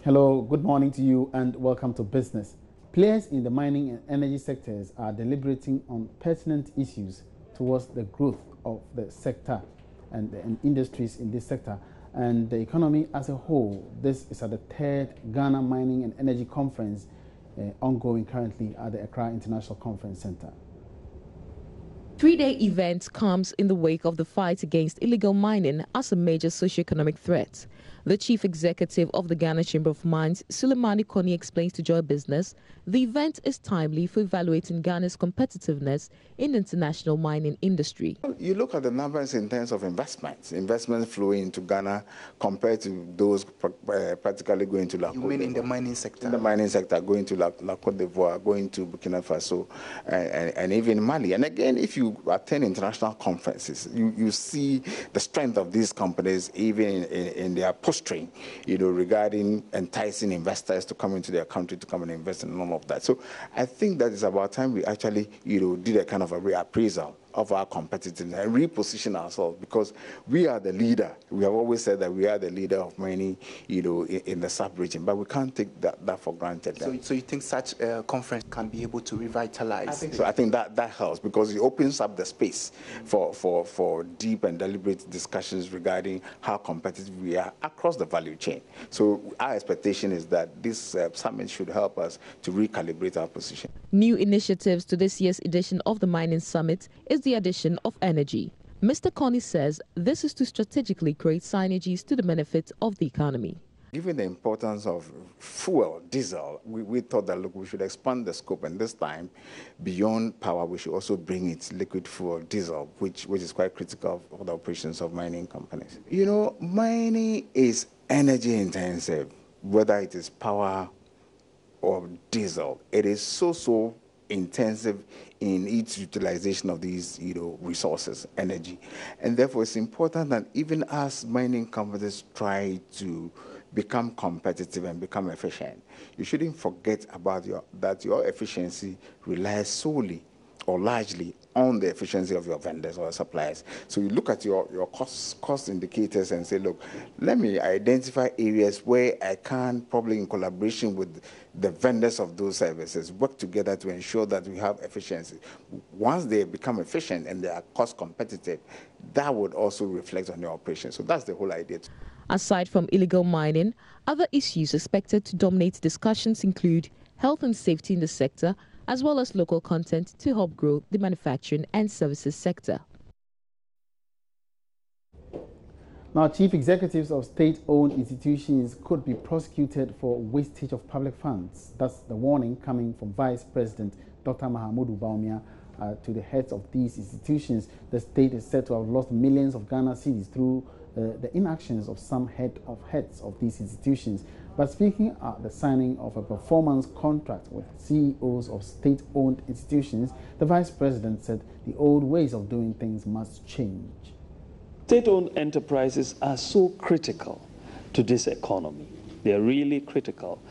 Hello, good morning to you and welcome to Business. Players in the mining and energy sectors are deliberating on pertinent issues towards the growth of the sector and industries in this sector and the economy as a whole. This is at the third Ghana Mining and Energy Conference ongoing currently at the Accra International Conference Center. Three-day event comes in the wake of the fight against illegal mining as a major socio-economic threat. The chief executive of the Ghana Chamber of Mines, Suleimani Kony, explains to Joy Business the event is timely for evaluating Ghana's competitiveness in the international mining industry. You look at the numbers in terms of investments flowing into Ghana compared to those practically going to La Côte d'Ivoire. You mean in the mining sector? In the mining sector, going to La Côte d'Ivoire, going to Burkina Faso, and even Mali. And again, if you attend international conferences, you see the strength of these companies even in their posturing, regarding enticing investors to come into their country to come and invest in all of that. So I think that it's about time we actually, did a kind of a reappraisal of our competitiveness and reposition ourselves, because we are the leader. We have always said that we are the leader of mining, in the sub-region, but we can't take that for granted. So you think such a conference can be able to revitalize? I think so. I think that helps, because it opens up the space for deep and deliberate discussions regarding how competitive we are across the value chain. So our expectation is that this summit should help us to recalibrate our position. New initiatives to this year's edition of the Mining Summit is the addition of energy. Mr. Kony says this is to strategically create synergies to the benefit of the economy. Given the importance of fuel, diesel, we thought that, look, we should expand the scope, and this time, beyond power, we should also bring it liquid fuel, diesel, which is quite critical for the operations of mining companies. Mining is energy intensive, whether it is power or diesel. It is so intensive in its utilization of these resources, energy. And therefore it's important that even as mining companies try to become competitive and become efficient, you shouldn't forget about that your efficiency relies solely or largely on the efficiency of your vendors or suppliers. So you look at your cost indicators and say, look, let me identify areas where I can, probably in collaboration with the vendors of those services, work together to ensure that we have efficiency. Once they become efficient and they are cost competitive, that would also reflect on your operation. So that's the whole idea. Aside from illegal mining, other issues expected to dominate discussions include health and safety in the sector, as well as local content to help grow the manufacturing and services sector. Now, chief executives of state-owned institutions could be prosecuted for wastage of public funds. That's the warning coming from Vice President Dr. Mahamudu Bawumia to the heads of these institutions. The state is said to have lost millions of Ghana cedis through the inactions of some heads of these institutions. But speaking at the signing of a performance contract with CEOs of state-owned institutions, the Vice President said the old ways of doing things must change. State-owned enterprises are so critical to this economy. They are really critical.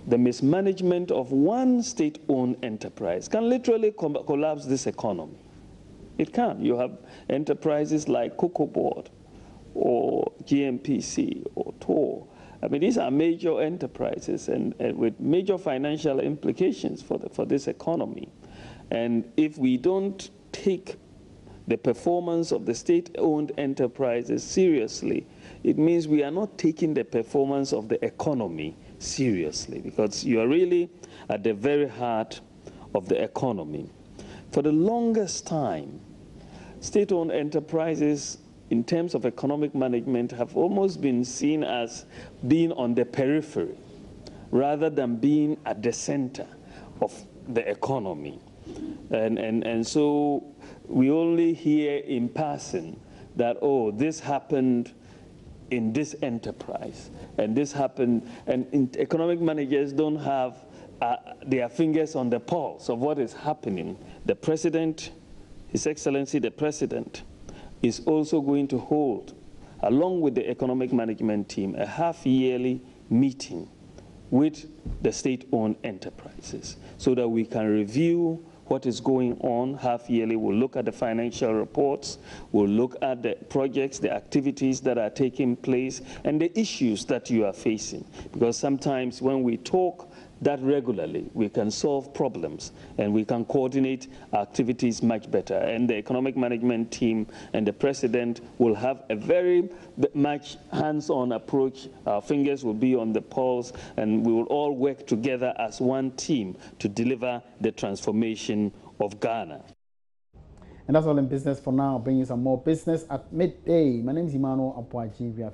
The mismanagement of one state-owned enterprise can literally collapse this economy. It can. You have enterprises like Cocoa Board or GMPC or TOR. I mean, these are major enterprises and with major financial implications for this economy. And if we don't take the performance of the state-owned enterprises seriously, it means we are not taking the performance of the economy seriously, because you are really at the very heart of the economy. For the longest time, state-owned enterprises in terms of economic management have almost been seen as being on the periphery rather than being at the center of the economy. And so we only hear in passing that, oh, this happened in this enterprise, and this happened, and economic managers don't have their fingers on the pulse of what is happening. The President, His Excellency the President, is also going to hold, along with the economic management team, a half-yearly meeting with the state-owned enterprises so that we can review what is going on half yearly. We'll look at the financial reports. We'll look at the projects, the activities that are taking place, and the issues that you are facing. Because sometimes when we talk that regularly, we can solve problems and we can coordinate activities much better. And the economic management team and the president will have a very much hands-on approach. Our fingers will be on the pulse, and we will all work together as one team to deliver the transformation of Ghana. And that's all in business for now. Bringing some more business at midday. My name is Emmanuel Apuaji. We are